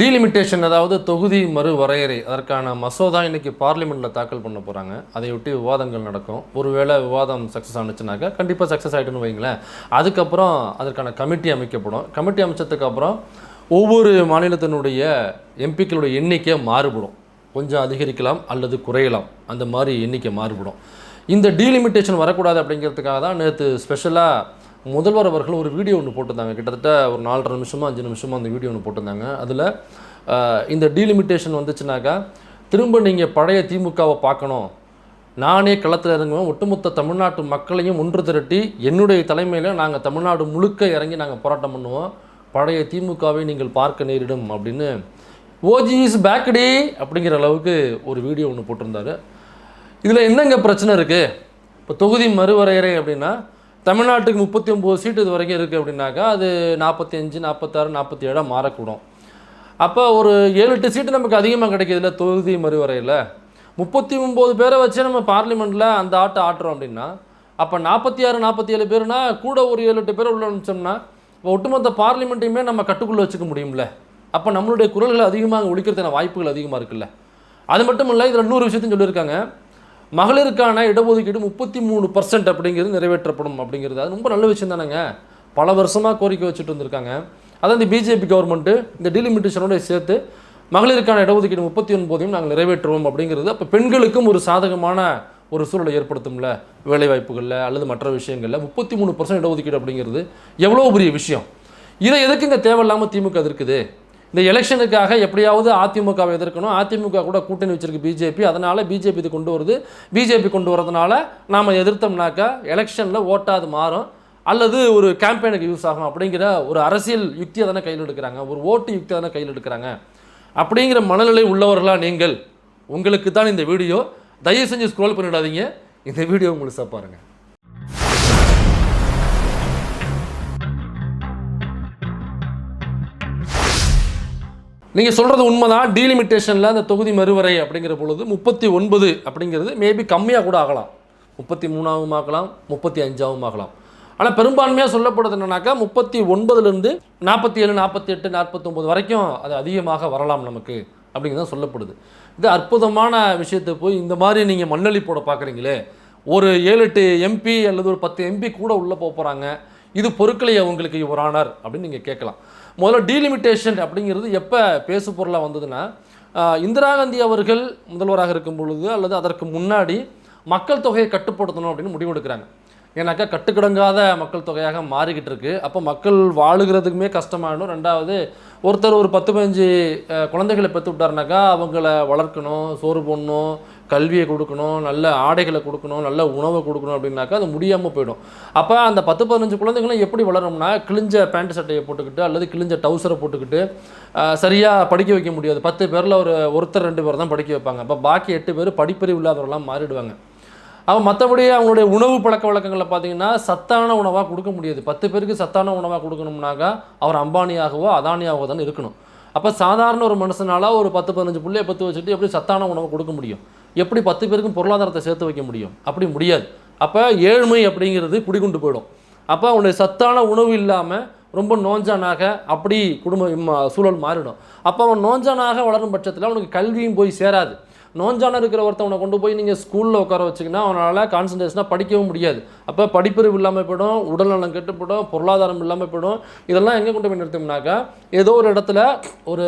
Delimitation அதாவது தொகுதி மறுவரையறை அதற்கான மசோதா இன்றைக்கி பார்லிமெண்ட்டில் தாக்கல் பண்ண போகிறாங்க. அதையொட்டி விவாதங்கள் நடக்கும். ஒருவேளை விவாதம் சக்ஸஸ் ஆனிச்சுனாக்கா கண்டிப்பாக சக்ஸஸ் ஆகிட்டுன்னு வைங்களேன். அதுக்கப்புறம் அதற்கான கமிட்டி அமைக்கப்படும். கமிட்டி அமைச்சதுக்கப்புறம் ஒவ்வொரு மாநிலத்தினுடைய எம்பிக்களுடைய எண்ணிக்கை மாறுபடும். கொஞ்சம் அதிகரிக்கலாம் அல்லது குறையலாம். அந்த மாதிரி எண்ணிக்கை மாறுபடும். இந்த டீலிமிட்டேஷன் வரக்கூடாது அப்படிங்கிறதுக்காக தான் நேற்று ஸ்பெஷலாக முதல்வர் அவர்கள் ஒரு வீடியோ ஒன்று போட்டிருந்தாங்க. கிட்டத்தட்ட ஒரு 4.5 நிமிஷமோ 5 நிமிஷமோ அந்த வீடியோ ஒன்று போட்டிருந்தாங்க. அதில் இந்த டீலிமிட்டேஷன் வந்துச்சுனாக்கா திரும்ப நீங்கள் பழைய திமுகவை பார்க்கணும், நானே களத்தில் இறங்குவேன், ஒட்டுமொத்த தமிழ்நாட்டு மக்களையும் ஒன்று திரட்டி என்னுடைய தலைமையில் நாங்கள் தமிழ்நாடு முழுக்க இறங்கி நாங்கள் போராட்டம் பண்ணுவோம், பழைய திமுகவை நீங்கள் பார்க்க நேரிடும் அப்படின்னு ஓஜி இஸ் பேக்டே அப்படிங்கிற அளவுக்கு ஒரு வீடியோ ஒன்று போட்டிருந்தார். இதில் என்னங்க பிரச்சனை இருக்குது? இப்போ தொகுதி மறுவரையறை அப்படின்னா தமிழ்நாட்டுக்கு 39 சீட்டு இது வரைக்கும் இருக்குது அப்படின்னாக்கா அது 45, 46, 47 மாறக்கூடும். அப்போ ஒரு 7-8 சீட்டு நமக்கு அதிகமாக கிடைக்கிதுல தொகுதி மறுவரையில். 39 பேரை வச்சு நம்ம பார்லிமெண்ட்டில் அந்த ஆட்டுறோம் அப்படின்னா அப்போ 46, 47 பேர்னா கூட ஒரு 7-8 பேர் உள்ள அனுப்பிச்சோம்னா ஒட்டுமொத்த பார்லிமெண்ட்டையுமே நம்ம கட்டுக்குள்ளே வச்சுக்க முடியும்ல. அப்போ நம்மளுடைய குரல்கள் அதிகமாக ஒழிக்கிறதுக்கான வாய்ப்புகள் அதிகமாக இருக்குல்ல. அது மட்டும் இல்லை, இதில் இன்னொரு விஷயத்தையும் சொல்லியிருக்காங்க. மகளிருக்கான இடஒதுக்கீடு 33% அப்படிங்கிறது நிறைவேற்றப்படும் அப்படிங்கிறது. அது ரொம்ப நல்ல விஷயம் தானேங்க. பல வருஷமாக கோரிக்கை வச்சுட்டு வந்திருக்காங்க. அதான் இந்த பிஜேபி கவர்மெண்ட்டு இந்த டீலிமிட்டேஷனோட சேர்த்து மகளிருக்கான இடஒதுக்கீடு 39 நாங்கள் நிறைவேற்றுவோம் அப்படிங்கிறது. அப்போ பெண்களுக்கும் ஒரு சாதகமான ஒரு சூழலை ஏற்படுத்தும்ல, வேலைவாய்ப்புகளில் அல்லது மற்ற விஷயங்களில் 33% இடஒதுக்கீடு அப்படிங்கிறது எவ்வளோ பெரிய விஷயம். இதை எதுக்கு இங்கே தேவையில்லாமல் திமுக இருக்குது? இந்த எலெக்ஷனுக்காக எப்படியாவது அதிமுகவை எதிர்க்கணும், அதிமுக கூட கூட்டணி வச்சிருக்கு பிஜேபி, அதனால் பிஜேபி இது கொண்டு வருது, பிஜேபி கொண்டு வரதுனால நாம் எதிர்த்தோம்னாக்கா எலெக்ஷனில் ஓட்டாது மாறும் அல்லது ஒரு கேம்பெயினுக்கு யூஸ் ஆகும் அப்படிங்கிற ஒரு அரசியல் யுக்தியை தானே கையில் எடுக்கிறாங்க, ஒரு ஓட்டு யுக்தியை தானே கையில் எடுக்கிறாங்க. அப்படிங்கிற மனநிலை உள்ளவர்களாக நீங்கள், உங்களுக்கு தான் இந்த வீடியோ. தயவு செஞ்சு ஸ்க்ரோல் பண்ணிடாதீங்க, இந்த வீடியோ முழுசாக பாருங்கள். நீங்கள் சொல்கிறது உண்மைதான். டீலிமிட்டேஷனில் அந்த தொகுதி மறுவரை அப்படிங்கிற பொழுது 39 அப்படிங்கிறது மேபி கம்மியாக கூட ஆகலாம், 33ஆகவும் ஆகலாம், 35ஆகவும் ஆகலாம். ஆனால் பெரும்பான்மையாக சொல்லப்படுறது என்னன்னாக்கா 39லேருந்து 47, 48, 49 வரைக்கும் அது அதிகமாக வரலாம் நமக்கு அப்படிங்கிறது தான் சொல்லப்படுது. இது அற்புதமான விஷயத்தை போய் இந்த மாதிரி நீங்கள் மண்ணளி போட பார்க்குறீங்களே. ஒரு 7-8 எம்பி அல்லது ஒரு 10 எம்பி கூட உள்ளே போகிறாங்க, இது பொருட்களை அவங்களுக்கு யுவர் ஆனர் அப்படின்னு நீங்கள் கேட்கலாம். முதல்ல டீலிமிட்டேஷன் அப்படிங்கிறது எப்போ பேசு பொருளாக வந்ததுன்னா, இந்திரா காந்தி அவர்கள் முதல்வராக இருக்கும் பொழுது அல்லது அதற்கு முன்னாடி மக்கள் தொகையை கட்டுப்படுத்தணும் அப்படின்னு முடிவெடுக்கிறாங்க. ஏன்னாக்கா கட்டுக்கிடங்காத மக்கள் தொகையாக மாறிக்கிட்டு இருக்குது. அப்போ மக்கள் வாழுகிறதுக்குமே கஷ்டமாயிடும். ரெண்டாவது, ஒருத்தர் ஒரு 10-15 குழந்தைகளை பெற்று விட்டாருனாக்கா அவங்கள வளர்க்கணும், சோறு போடணும், கல்வியை கொடுக்கணும், நல்ல ஆடைகளை கொடுக்கணும், நல்ல உணவை கொடுக்கணும் அப்படின்னாக்கா அது முடியாமல் போயிடும். அப்போ அந்த 10-15 குழந்தைங்களும் எப்படி வளரும்னா கிழிஞ்ச பேண்ட் சட்டையை போட்டுக்கிட்டு அல்லது கிழிஞ்ச டவுசரை போட்டுக்கிட்டு சரியாக படிக்க வைக்க முடியாது. 10 பேரில் ஒருத்தர் 2 பேர் தான் படிக்க வைப்பாங்க. அப்போ பாக்கி 8 பேர் படிப்பறிவு இல்லாதவர்களாம் மாறிடுவாங்க. அவன் மற்றபடி அவங்களுடைய உணவு பழக்க வழக்கங்களில் பார்த்தீங்கன்னா சத்தான உணவாக கொடுக்க முடியாது. 10 பேருக்கு சத்தான உணவாக கொடுக்கணும்னாக்கா அவர் அம்பானியாகவோ அதானியாகவோ தானே இருக்கணும். அப்போ சாதாரண ஒரு மனுஷனால் ஒரு 10-15 பிள்ளையை பற்று வச்சுட்டு எப்படி சத்தான உணவை கொடுக்க முடியும்? எப்படி 10 பேருக்கும் பொருளாதாரத்தை சேர்த்து வைக்க முடியும்? அப்படி முடியாது. அப்போ ஏழ்மை அப்படிங்கிறது குடிகொண்டு போயிடும். அப்போ அவனுடைய சத்தான உணவு இல்லாமல் ரொம்ப நோஞ்சானாக அப்படி குடும்ப சூழல் மாறிடும். அப்போ அவன் நோஞ்சானாக வளரும் பட்சத்தில் அவனுக்கு கல்வியும் போய் சேராது. நோஞ்சான இருக்கிற ஒருத்தவனை கொண்டு போய் நீங்கள் ஸ்கூலில் உட்கார வச்சிங்கன்னா அவனால் கான்சன்ட்ரேஷனாக படிக்கவும் முடியாது. அப்போ படிப்பறிவு இல்லாமல் போய்டும், உடல்நலம் கெட்டு போய்டும், பொருளாதாரம் இல்லாமல் போய்டும். இதெல்லாம் எங்கே கொண்டு போய் நிறுத்தோம்னாக்கா ஏதோ ஒரு இடத்துல ஒரு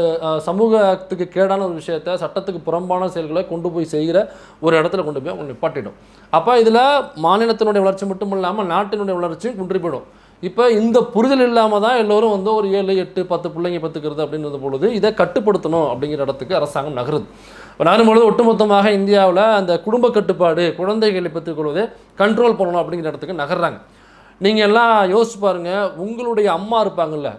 சமூகத்துக்கு கேடான ஒரு விஷயத்தை, சட்டத்துக்கு புறம்பான செயல்களை கொண்டு போய் செய்கிற ஒரு இடத்துல கொண்டு போய் அவங்க நிப்பாட்டிடும். அப்போ இதில் மாநிலத்தினுடைய வளர்ச்சி மட்டும் இல்லாமல் நாட்டினுடைய வளர்ச்சியும் குன்றி போயிடும். இப்போ இந்த புரிதல் இல்லாமல் தான் எல்லோரும் வந்து ஒரு 7, 8, 10 பிள்ளைங்க பெற்றுக்கிறது அப்படின்றது பொழுது இதை கட்டுப்படுத்தணும் அப்படிங்கிற இடத்துக்கு அரசாங்கம் நகருது. நகரும்பொழுது ஒட்டுமொத்தமாக இந்தியாவில் அந்த குடும்ப கட்டுப்பாடு, குழந்தைகளை பெற்றுக்கொள்வதை கண்ட்ரோல் பண்ணணும் அப்படிங்கிற இடத்துக்கு நகர்றாங்க. நீங்கள் எல்லாம் யோசிச்சு பாருங்கள், உங்களுடைய அம்மா இருப்பாங்கள்ல,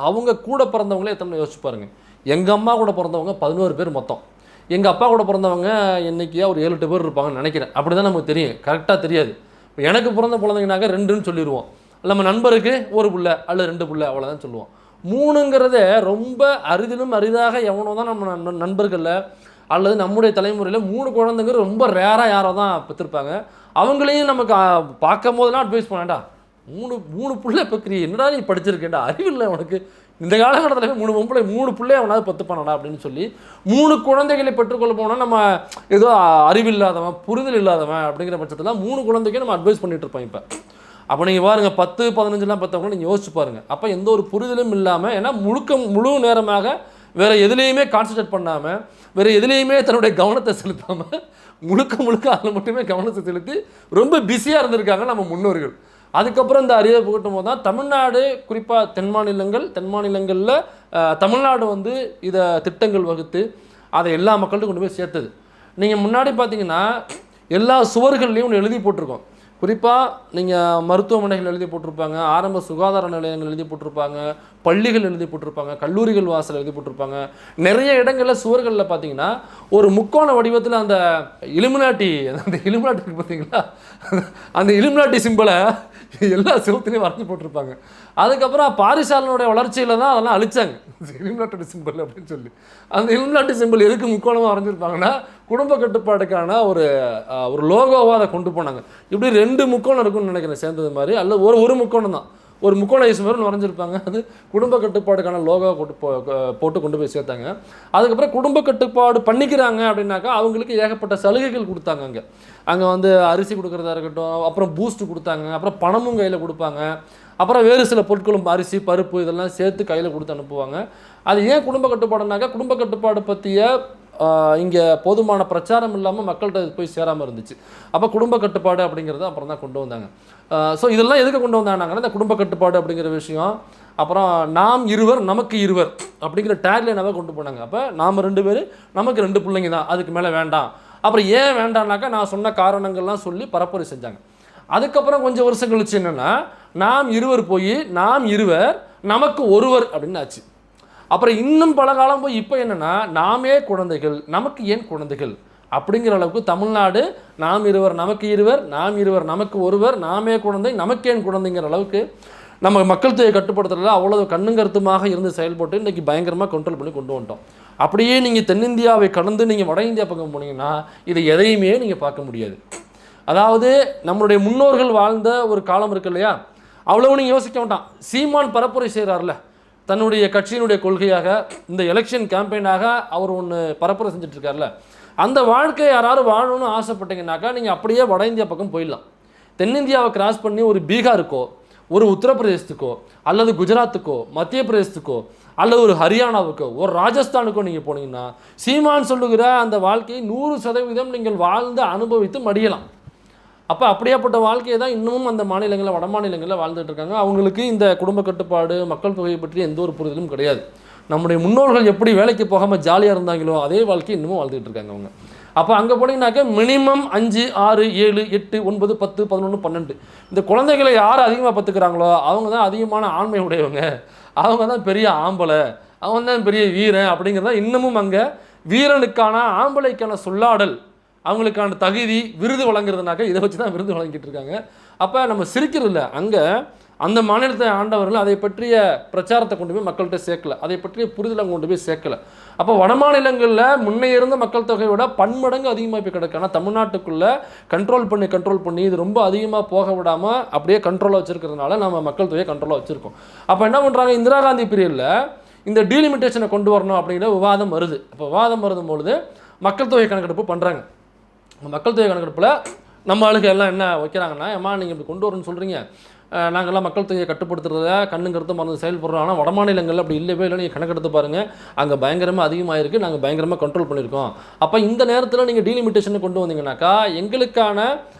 அவங்க கூட பிறந்தவங்களே எத்தனை யோசிச்சு பாருங்கள். எங்கள் அம்மா கூட பிறந்தவங்க 11 பேர் மொத்தம். எங்கள் அப்பா கூட பிறந்தவங்க என்றைக்கியா ஒரு 7-8 பேர் இருப்பாங்கன்னு நினைக்கிறேன். அப்படி தான் நமக்கு தெரியும், கரெக்டாக தெரியாது. இப்போ எனக்கு பிறந்த குழந்தைங்கனாக்கா 2ன்னு சொல்லிடுவோம். நம்ம நண்பருக்கு 1 பிள்ளை அல்லது 2 பிள்ளை அவ்வளோதான் சொல்லுவோம். 3ங்கிறத ரொம்ப அரிதிலும் அரிதாக எவனோ தான் நம்ம நண்பர்களில் அல்லது நம்முடைய தலைமுறையில் 3 குழந்தைங்க ரொம்ப ரேராக யாரோ தான் பெற்றிருப்பாங்க. அவங்களையும் நமக்கு பார்க்கும் போதெல்லாம் அட்வைஸ் பண்ணாண்டா மூணு மூணு பிள்ளை பெக்கிறிய, என்னடா நீ படிச்சிருக்கேன்டா, அறிவில்லை உனக்கு, இந்த காலகட்டத்தில் 3 பிள்ளை அவனாவது 10 பண்ணடா அப்படின்னு சொல்லி 3 குழந்தைகளை பெற்றுக்கொள்ள போனால் நம்ம ஏதோ அறிவில்லாதவன் புரிதல் இல்லாதவன் அப்படிங்கிற பட்சத்தில் 3 குழந்தைக்கும் நம்ம அட்வைஸ் பண்ணிட்டு இருப்போம். இப்போ அப்போ நீங்கள் பாருங்கள் 10, 15 பெற்றவங்க நீங்கள் யோசிச்சு பாருங்கள். அப்போ எந்த ஒரு புரிதலும் இல்லாமல், ஏன்னா முழு நேரமாக வேறு எதுலேயுமே கான்சன்ட்ரேட் பண்ணாமல், வேறு எதுலேயுமே தன்னுடைய கவனத்தை செலுத்தாமல் முழுக்க அதில் மட்டுமே கவனத்தை செலுத்தி ரொம்ப பிஸியாக இருந்திருக்காங்க நம்ம முன்னோர்கள். அதுக்கப்புறம் இந்த அறிவை புகட்டும் போது தான் தமிழ்நாடு, குறிப்பாக தென் மாநிலங்களில் தமிழ்நாடு வந்து இதை திட்டங்கள் வகுத்து அதை எல்லா மக்கள்கிட்டும் கொண்டு போய் சேர்த்தது. நீங்கள் முன்னாடி பார்த்தீங்கன்னா எல்லா சுவர்கள்லையும் ஒன்று எழுதி போட்டிருக்கோம். குறிப்பாக நீங்கள் மருத்துவமனைகள் எழுதி போட்டிருப்பாங்க, ஆரம்ப சுகாதார நிலையங்கள் எழுதி போட்டிருப்பாங்க, பள்ளிகள் எழுதி போட்டிருப்பாங்க, கல்லூரிகள் வாசல் எழுதி போட்டிருப்பாங்க. நிறைய இடங்களில் சுவர்களில் பார்த்தீங்கன்னா ஒரு முக்கோண வடிவத்தில் அந்த இலுமினாட்டி பார்த்தீங்களா, அந்த இலுமினாட்டி சிம்பிளை எல்லா சிவத்திலையும் வரைஞ்சி போட்டிருப்பாங்க. அதுக்கப்புறம் பாரிசாலனுடைய வளர்ச்சியில் தான் அதெல்லாம் அழிச்சாங்க, இலுமினாட்டி சிம்பிள் அப்படின்னு சொல்லி. அந்த இலுமினாட்டி சிம்பிள் எதுக்கு முக்கோணமாக வரைஞ்சிருப்பாங்கன்னா குடும்ப கட்டுப்பாடுக்கான ஒரு லோகோவாக அதை கொண்டு போனாங்க. இப்படி 2 முக்கோணம் இருக்குன்னு நினைக்கிறேன் சேர்ந்தது மாதிரி, அல்ல ஒரு முக்கோணம் தான், ஒரு முக்கோண ஈஸ்வரன் வரைஞ்சிருப்பாங்க. அது குடும்ப கட்டுப்பாடுக்கான லோகோ போட்டு கொண்டு போய் சேர்த்தாங்க. அதுக்கப்புறம் குடும்ப கட்டுப்பாடு பண்ணிக்கிறாங்க அப்படின்னாக்கா அவங்களுக்கு ஏகப்பட்ட சலுகைகள் கொடுத்தாங்க. அங்கே வந்து அரிசி கொடுக்குறதா இருக்கட்டும், அப்புறம் பூஸ்ட் கொடுத்தாங்க, அப்புறம் பணமும் கையில் கொடுப்பாங்க, அப்புறம் வேறு சில பொருட்களும் அரிசி பருப்பு இதெல்லாம் சேர்த்து கையில் கொடுத்து அனுப்புவாங்க. அது ஏன் குடும்ப கட்டுப்பாடுனாக்கா குடும்ப கட்டுப்பாடு பற்றிய இங்கே போதுமான பிரச்சாரம் இல்லாமல் மக்கள்கிட்ட போய் சேராமல் இருந்துச்சு. அப்போ குடும்ப கட்டுப்பாடு அப்படிங்கிறத அப்புறம் தான் கொண்டு வந்தாங்க. ஸோ இதெல்லாம் எதுக்கு கொண்டு வந்தாங்கன்னா இந்த குடும்ப கட்டுப்பாடு அப்படிங்கிற விஷயம், அப்புறம் நாம் இருவர் நமக்கு இருவர் அப்படிங்கிற டேக்லைனாவே கொண்டு போனாங்க. அப்போ நாம் 2 பேர் நமக்கு 2 பிள்ளைங்க தான், அதுக்கு மேலே வேண்டாம். அப்புறம் ஏன் வேண்டாம்னாக்கா நான் சொன்ன காரணங்கள்லாம் சொல்லி பரப்புரை செஞ்சாங்க. அதுக்கப்புறம் கொஞ்சம் வருஷம் கழிச்சு என்னென்னா நாம் இருவர் போய் நாம் இருவர் நமக்கு ஒருவர் அப்படின்னு ஆச்சு. அப்புறம் இன்னும் பல காலம் போய் இப்போ என்னென்னா நாமே குழந்தைகள் நமக்கு ஏன் குழந்தைகள் அப்படிங்கிற அளவுக்கு தமிழ்நாடு நாம் இருவர் நமக்கு இருவர், நாம் இருவர் நமக்கு ஒருவர், நாமே குழந்தை நமக்கேன் குழந்தைங்கிற அளவுக்கு நம்ம மக்கள் தொகையை கட்டுப்படுத்துறதுல அவ்வளோ கண்ணும் கருத்துமாக இருந்து செயல்பட்டு இன்றைக்கி பயங்கரமாக கண்ட்ரோல் பண்ணி கொண்டு வந்துட்டோம். அப்படியே நீங்கள் தென்னிந்தியாவை கடந்து நீங்கள் வட இந்தியா பக்கம் போனீங்கன்னா இதை எதையுமே நீங்கள் பார்க்க முடியாது. அதாவது நம்மளுடைய முன்னோர்கள் வாழ்ந்த ஒரு காலம் இருக்கு இல்லையா, அவ்வளவு நீங்கள் யோசிக்க வேண்டாம். சீமான் பரப்புரை செய்கிறார்ல தன்னுடைய கட்சியினுடைய கொள்கையாக, இந்த எலெக்ஷன் கேம்பெயினாக அவர் ஒன்று பரப்புரை செஞ்சிட்ருக்கார்ல, அந்த வாழ்க்கையை யாராவது வாழணும்னு ஆசைப்பட்டீங்கன்னாக்கா நீங்கள் அப்படியே வட இந்தியா பக்கம் போயிடலாம். தென்னிந்தியாவை கிராஸ் பண்ணி ஒரு பீகாருக்கோ, ஒரு உத்தரப்பிரதேசத்துக்கோ, அல்லது குஜராத்துக்கோ, மத்திய பிரதேசத்துக்கோ, அல்லது ஒரு ஹரியானாவுக்கோ, ஒரு ராஜஸ்தானுக்கோ நீங்கள் போனீங்கன்னா சீமான் சொல்லுகிற அந்த வாழ்க்கையை 100% நீங்கள் வாழ்ந்து அனுபவித்து மடியலாம். அப்போ அப்படியேப்பட்ட வாழ்க்கையை தான் இன்னமும் அந்த மாநிலங்களில் வட மாநிலங்களில் வாழ்ந்துட்டு இருக்காங்க. அவங்களுக்கு இந்த குடும்ப கட்டுப்பாடு மக்கள் தொகையை பற்றி எந்த ஒரு புரிதலும் கிடையாது. நம்முடைய முன்னோர்கள் எப்படி வேலைக்கு போகாமல் ஜாலியாக இருந்தாங்களோ அதே வாழ்க்கையை இன்னமும் வாழ்ந்துட்டு இருக்காங்க அவங்க. அப்போ அங்கே போனீங்கன்னாக்க மினிமம் 5, 6, 7, 8, 9, 10, 11, 12 இந்த குழந்தைகளை யார் அதிகமாக பார்த்துக்கிறாங்களோ அவங்க தான் அதிகமான ஆண்மை உடையவங்க, அவங்க தான் பெரிய ஆம்பளை, அவங்க தான் பெரிய வீரன் அப்படிங்கிறத இன்னமும் அங்கே வீரனுக்கான ஆம்பளைக்கான சொல்லாடல், அவங்களுக்கான தகுதி, விருது வழங்குறதுனாக்க இதை வச்சு தான் விருது வழங்கிட்டு இருக்காங்க. அப்போ நம்ம சிரிக்கிறதில்ல, அங்கே அந்த மாநிலத்தை ஆண்டவர்கள் அதை பற்றிய பிரச்சாரத்தை கொண்டு போய் மக்கள்கிட்ட சேர்க்கலை, அதை பற்றிய புரிதலை கொண்டு போய் சேர்க்கலை. அப்போ வட மாநிலங்களில் முன்னே இருந்த மக்கள் தொகையை விட பன்மடங்கு அதிகமாக போய் கிடக்கு. ஆனால் தமிழ்நாட்டுக்குள்ளே கண்ட்ரோல் பண்ணி இது ரொம்ப அதிகமாக போக விடாமல் அப்படியே கண்ட்ரோலாக வச்சுருக்கிறதுனால நம்ம மக்கள் தொகையை கண்ட்ரோலாக வச்சுருக்கோம். அப்போ என்ன பண்ணுறாங்க, இந்திரா காந்தி பீரியடில் இந்த டீலிமிட்டேஷனை கொண்டு வரணும் அப்படிங்கிற விவாதம் வருது. அப்போ விவாதம் வரும்பொழுது மக்கள் தொகை கணக்கெடுப்பு பண்ணுறாங்க. மக்கள் தொகை கணக்கெடுப்பில் நம்ம ஆளுக்கு எல்லாம் என்ன வைக்கிறாங்கன்னா, ஏம்மா நீங்கள் இப்படி கொண்டு வரணும்னு சொல்கிறீங்க, நாங்கள்லாம் மக்கள் தொகையை கட்டுப்படுத்துறத கண்ணுங்கிறது மறந்து செயல்படுறோம். ஆனால் வட மாநிலங்களில் அப்படி இல்லவே இல்லை, நீங்கள் கணக்கெடுத்து பாருங்கள், அங்கே பயங்கரமாக அதிகமாக இருக்குது, நாங்கள் பயங்கரமாக கண்ட்ரோல் பண்ணியிருக்கோம். அப்போ இந்த நேரத்தில் நீங்கள் டீலிமிட்டேஷனை கொண்டு வந்தீங்கன்னாக்கா எங்களுக்கான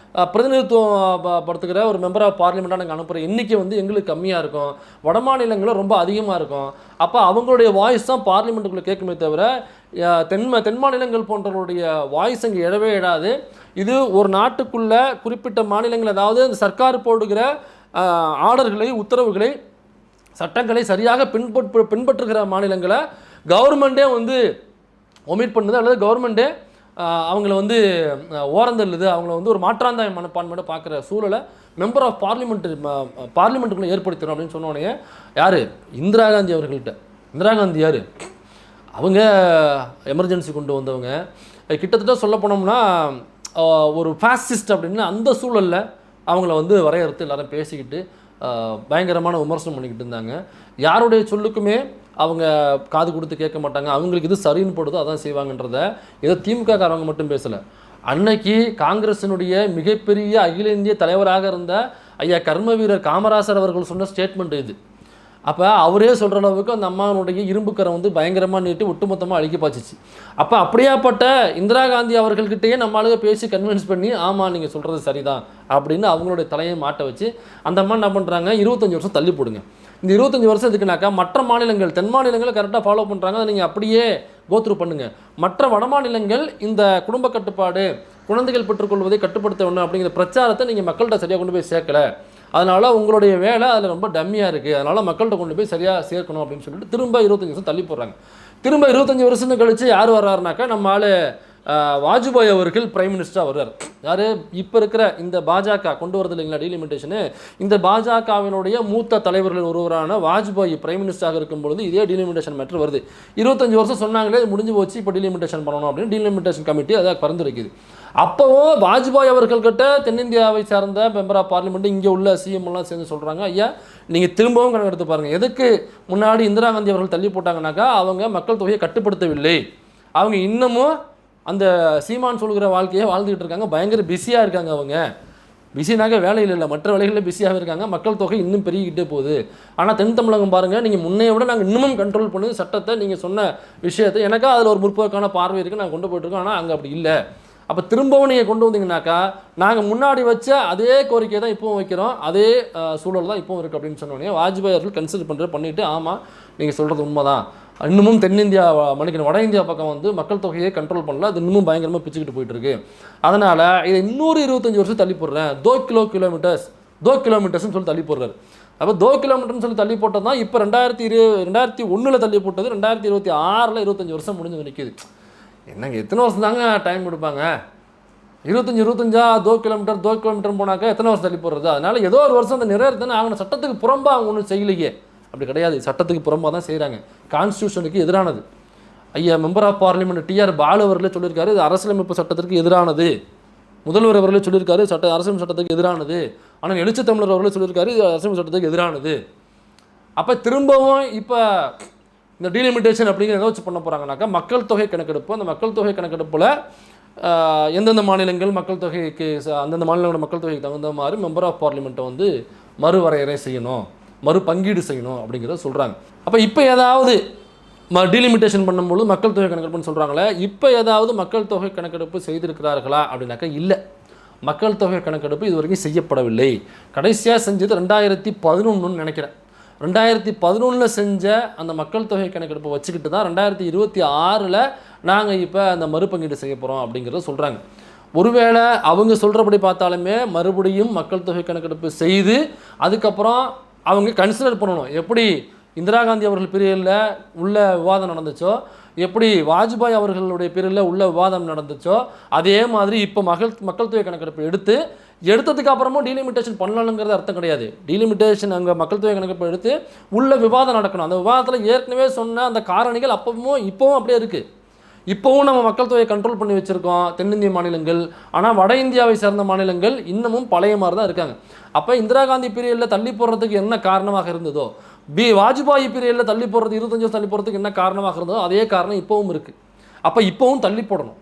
பிரதிநிதித்துவம் படுத்துக்கிற ஒரு மெம்பர் ஆஃப் பார்லிமெண்ட்டாக நாங்கள் அனுப்புகிற எண்ணிக்கை வந்து எங்களுக்கு கம்மியாக இருக்கும், வட மாநிலங்களில் ரொம்ப அதிகமாக இருக்கும். அப்போ அவங்களுடைய வாய்ஸ் தான் பார்லிமெண்ட்டுக்குள்ளே கேட்குமே தவிர தென் மாநிலங்கள் போன்றவர்களுடைய வாய்ஸ் அங்கே எழவே இடாது. இது ஒரு நாட்டுக்குள்ளே குறிப்பிட்ட மாநிலங்கள், அதாவது இந்த சர்க்கார் போடுகிற ஆர்டர்களை, உத்தரவுகளை, சட்டங்களை சரியாக பின்பற்றுகிற மாநிலங்களை கவர்மெண்ட்டே வந்து ஒமிட் பண்ணுது, அல்லது கவர்மெண்ட்டே அவங்கள வந்து ஓரந்தள்ளுது, அவங்கள வந்து ஒரு மாற்றாந்தாய மனப்பான்மையோட பார்க்குற சூழலை மெம்பர் ஆஃப் பார்லிமெண்ட்டுக்குள்ளே ஏற்படுத்தணும் அப்படின்னு சொன்னோடனே யார், இந்திரா காந்தி அவர்கள்ட்ட. இந்திரா காந்தி யார், அவங்க எமர்ஜென்சி கொண்டு வந்தவங்க. கிட்டத்தட்ட சொல்ல போனோம்னா ஒரு ஃபாசிஸ்ட் அப்படின்னு அந்த சூழலில் அவங்கள வந்து வரையறுத்து எல்லாரும் பேசிக்கிட்டு பயங்கரமான விமர்சனம் பண்ணிக்கிட்டு இருந்தாங்க. யாருடைய சொல்லுக்குமே அவங்க காது கொடுத்து கேட்க மாட்டாங்க. அவங்களுக்கு இது சரின்னு போடுதோ அதான் செய்வாங்கன்றத ஏதோ திமுக காரவங்க மட்டும் பேசலை. அன்னைக்கு காங்கிரஸினுடைய மிகப்பெரிய அகில இந்திய தலைவராக இருந்த ஐயா கர்ம வீரர் காமராசர் அவர்கள் சொன்ன ஸ்டேட்மெண்ட் இது. அப்போ அவரே சொல்கிற அளவுக்கு அந்த அம்மாவுடைய இரும்புக்கரை வந்து பயங்கரமாக நீட்டி ஒட்டுமொத்தமாக அழிக்க பாய்ச்சிச்சு. அப்போ அப்படியாப்பட்ட இந்திரா காந்தி அவர்கள்கிட்டயே நம்மளால பேசி கன்வின்ஸ் பண்ணி ஆமாம் நீங்கள் சொல்கிறது சரிதான் அப்படின்னு அவங்களுடைய தலையை மாட்ட வச்சு அந்த அம்மா என்ன பண்ணுறாங்க, 25 வருஷம் தள்ளி போடுங்க. இந்த 25 வருஷம் எதுக்குனாக்கா மற்ற மாநிலங்கள் தென் மாநிலங்களை கரெக்டாக ஃபாலோ பண்ணுறாங்க, அதை நீங்கள் அப்படியே கோத்ரூ பண்ணுங்கள். மற்ற வட மாநிலங்கள் இந்த குடும்ப கட்டுப்பாடு குழந்தைகள் பெற்றுக்கொள்வதை கட்டுப்படுத்த வேண்டும் அப்படிங்கிற பிரச்சாரத்தை நீங்கள் மக்கள்கிட்ட சரியாக கொண்டு போய் சேர்க்கலை, அதனால் உங்களுடைய வேலை அதில் ரொம்ப டம்மியாக இருக்குது, அதனால் மக்கள்கிட்ட கொண்டு போய் சரியாக சேர்க்கணும் அப்படின்னு சொல்லிட்டு திரும்ப 25 வருஷம் தள்ளி போடுறாங்க. திரும்ப 25 வருஷம் கழித்து யார் வர்றாருனாக்கா நம்ம ஆள் வாஜ்பாய் அவர்கள் பிரைம் மினிஸ்டராக வருவார். யார் இப்போ இருக்கிற இந்த பாஜக கொண்டு வரது இல்லைங்களா டீலிமிட்டேஷனு, இந்த பாஜகவினுடைய மூத்த தலைவர்கள் ஒருவரான வாஜ்பாய் பிரைம் மினிஸ்டராக இருக்கும் பொழுது இதே டீலிமிட்டேஷன் மேட்டர் வருது. 25 வருஷம் சொன்னாங்களே முடிஞ்சு போச்சு, இப்போ டீலிமிட்டேஷன் பண்ணணும் அப்படின்னு டீலிமிட்டேஷன் கமிட்டி அதை பரிந்துரைக்குது. அப்போவும் வாஜ்பாய் அவர்கள்கிட்ட தென்னிந்தியாவை சார்ந்த மெம்பர் ஆஃப் பார்லிமெண்ட் இங்கே உள்ள சிஎம் எல்லாம் சேர்ந்து சொல்கிறாங்க, ஐயா நீங்கள் திரும்பவும் கணக்கெடுத்து பாருங்கள், எதுக்கு முன்னாடி இந்திரா காந்தி அவர்கள் தள்ளி போட்டாங்கனாக்கா அவங்க மக்கள் தொகையை கட்டுப்படுத்தவில்லை, அவங்க இன்னமும் அந்த சீமான் சொல்கிற வாழ்க்கையை வாழ்ந்துக்கிட்டு இருக்காங்க, பயங்கர பிஸியாக இருக்காங்க, அவங்க பிஸினாக்க வேலையில் இல்லை மற்ற வேலைகளில் பிஸியாக இருக்காங்க, மக்கள் தொகை இன்னும் பெருகிக்கிட்டே போகுது. ஆனால் தென் தமிழகம் பாருங்கள், நீங்கள் முன்னைய விட நாங்கள் இன்னமும் கண்ட்ரோல் பண்ணி சட்டத்தை நீங்கள் சொன்ன விஷயத்தை எனக்கா அதில் ஒரு முற்போக்கான பார்வை இருக்குது, நாங்கள் கொண்டு போயிட்டுருக்கோம், ஆனால் அங்கே அப்படி இல்லை. அப்போ திரும்பவும் நீங்கள் கொண்டு வந்தீங்கன்னாக்கா நாங்கள் முன்னாடி வச்ச அதே கோரிக்கை தான் இப்போவும் வைக்கிறோம், அதே சூழல் தான் இப்போவும் இருக்குது அப்படின்னு சொன்னோடனே வாஜ்பாய் அவர்கள் கன்சிடர் பண்ணிவிட்டு ஆமாம் நீங்கள் சொல்கிறது உண்மை தான், இன்னமும் தென்னிந்தியா மன்னிக்கணும் வட இந்தியா பக்கம் வந்து மக்கள் தொகையை கண்ட்ரோல் பண்ணல, அது இன்னமும் பயங்கரமாக பிச்சுக்கிட்டு போயிட்டுருக்கு, அதனால் இதை இன்னொரு 25 வருஷம் தள்ளி போடுறேன், 2 கிலோமீட்டர்ஸ்னு சொல்லி தள்ளி போடுறாரு. அப்போ 2 கிலோமீட்டர்னு சொல்லி தள்ளி போட்டது தான் இப்போ 2001 தள்ளி போட்டது 2026 25 வருஷம் முடிஞ்சு நிற்கிது. என்னங்க எத்தனை வருஷம் தாங்க டைம் கொடுப்பாங்க, 2 கிலோமீட்டர் போனாக்கா எத்தனை வருஷம் தள்ளி போடுறது, அதனால் ஏதோ ஒரு வருஷம் அந்த நிறைவேறதுன்னு அவங்க சட்டத்துக்கு புறம்பாக அவங்க ஒன்றும் செய்யலையே, அப்படி கிடையாது, சட்டத்துக்கு புறம்பாக தான் செய்கிறாங்க, கான்ஸ்டியூஷனுக்கு எதிரானது. ஐயா member of parliament TR Baalu அவர்களே சொல்லியிருக்காரு இது அரசியலமைப்பு சட்டத்திற்கு எதிரானது, முதல்வர் அவர்களே சொல்லியிருக்காரு அரசியல் சட்டத்துக்கு எதிரானது, ஆனால் எழுச்சி தமிழர் அவர்களே சொல்லியிருக்காரு இது அரசியல் சட்டத்துக்கு எதிரானது. அப்போ திரும்பவும் இப்போ இந்த டீலிமிட்டேஷன் அப்படிங்கிற எதை வச்சு பண்ண போகிறாங்கனாக்கா மக்கள் தொகை கணக்கெடுப்பு, அந்த மக்கள் தொகை கணக்கெடுப்பில் எந்தெந்த மாநிலங்கள் மக்கள் தொகைக்கு அந்தந்த மாநிலங்களோட மக்கள் தொகைக்கு தகுந்த மாதிரி மெம்பர் ஆஃப் பார்லிமெண்ட்டை வந்து மறுவரையறை செய்யணும், மறு பங்கீடு செய்யணும் அப்படிங்கிறத சொல்கிறாங்க. அப்போ இப்போ ஏதாவது டீலிமிட்டேஷன் பண்ணும்போது மக்கள் தொகை கணக்கெடுப்புன்னு சொல்கிறாங்களே, இப்போ ஏதாவது மக்கள் தொகை கணக்கெடுப்பு செய்திருக்கிறார்களா அப்படின்னாக்கா இல்லை, மக்கள் தொகை கணக்கெடுப்பு இது வரைக்கும் செய்யப்படவில்லை. கடைசியாக செஞ்சது 2011 நினைக்கிறேன். 2011 செஞ்ச அந்த மக்கள் தொகை கணக்கெடுப்பை வச்சுக்கிட்டு தான் 2026 நாங்கள் இப்போ அந்த மறுபங்கீடு செய்ய போகிறோம் அப்படிங்கிறத சொல்கிறாங்க. ஒருவேளை அவங்க சொல்கிறபடி பார்த்தாலுமே மறுபடியும் மக்கள் தொகை கணக்கெடுப்பு செய்து அதுக்கப்புறம் அவங்க கன்சிடர் பண்ணணும், எப்படி இந்திரா காந்தி அவர்கள் பீரியடில் உள்ள விவாதம் நடந்துச்சோ, எப்படி வாஜ்பாய் அவர்களுடைய பீரியடில் உள்ள விவாதம் நடந்துச்சோ, அதே மாதிரி இப்போ மக்கள் தொகை கணக்கெடுப்பு எடுத்ததுக்கு அப்புறமும் டீலிமிட்டேஷன் பண்ணணுங்கிறது அர்த்தம் கிடையாது. டீலிமிட்டேஷன் அங்கே மக்கள் தொகை கணக்கெடுப்பு எடுத்து உள்ள விவாதம் நடக்கணும். அந்த விவாதத்தில் ஏற்கனவே சொன்ன அந்த காரணிகள் இப்போவும் அப்படியே இருக்குது. இப்போவும் நம்ம மக்கள் தொகையை கண்ட்ரோல் பண்ணி வச்சுருக்கோம் தென்னிந்திய மாநிலங்கள், ஆனால் வட இந்தியாவை சேர்ந்த மாநிலங்கள் இன்னமும் பழைய மாதிரி தான் இருக்காங்க. அப்போ இந்திரா காந்தி பீரியடில் தள்ளி போடுறதுக்கு என்ன காரணமாக இருந்ததோ, வாஜ்பாய் பீரியடில் தள்ளி போடுறது 25 வருஷம் தள்ளி போடுறதுக்கு என்ன காரணமாக இருந்ததோ அதே காரணம் இப்போவும் இருக்குது. அப்போ இப்போவும் தள்ளி போடணும்.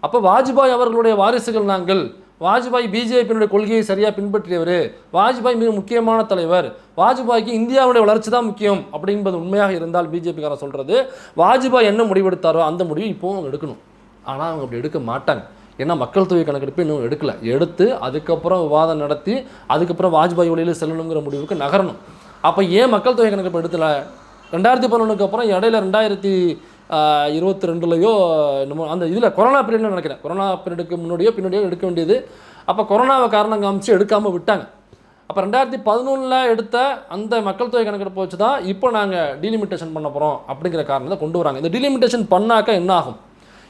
அப்போ வாஜ்பாய் அவர்களுடைய வாரிசுகள் நாங்கள், வாஜ்பாய் பிஜேபியினுடைய கொள்கையை சரியாக பின்பற்றியவர், வாஜ்பாய் மிக முக்கியமான தலைவர், வாஜ்பாய்க்கு இந்தியாவுடைய வளர்ச்சி தான் முக்கியம் அப்படின்பது உண்மையாக இருந்தால் பிஜேபிக்காரன் சொல்கிறது, வாஜ்பாய் என்ன முடிவெடுத்தாரோ அந்த முடிவு இப்போவும் அவங்க எடுக்கணும். ஆனால் அவங்க அப்படி எடுக்க மாட்டாங்க. ஏன்னா மக்கள் தொகை கணக்கெடுப்பு இன்னும் எடுக்கலை. எடுத்து அதுக்கப்புறம் விவாதம் நடத்தி அதுக்கப்புறம் வாஜ்பாய் வழியில் செல்லணுங்கிற முடிவுக்கு நகரணும். அப்போ ஏன் மக்கள் தொகை கணக்கெடுப்பு எடுத்தலை? 2011 அப்புறம் இடையில 2022 என்னமோ அந்த இதில் கொரோனா பீரியட்னு நினைக்கிறேன், கொரோனா பீரியடுக்கு முன்னாடியோ எடுக்க வேண்டியது. அப்போ கொரோனாவை காரணம் காமிச்சு எடுக்காமல் விட்டாங்க. அப்போ 2011 எடுத்த அந்த மக்கள் தொகை கணக்கெடுப்பு வச்சு தான் இப்போ நாங்கள் டீலிமிட்டேஷன் பண்ண போகிறோம் அப்படிங்கிற காரணத்தை கொண்டு வராங்க. இந்த டீலிமிட்டேஷன் பண்ணாக்கா என்ன ஆகும்?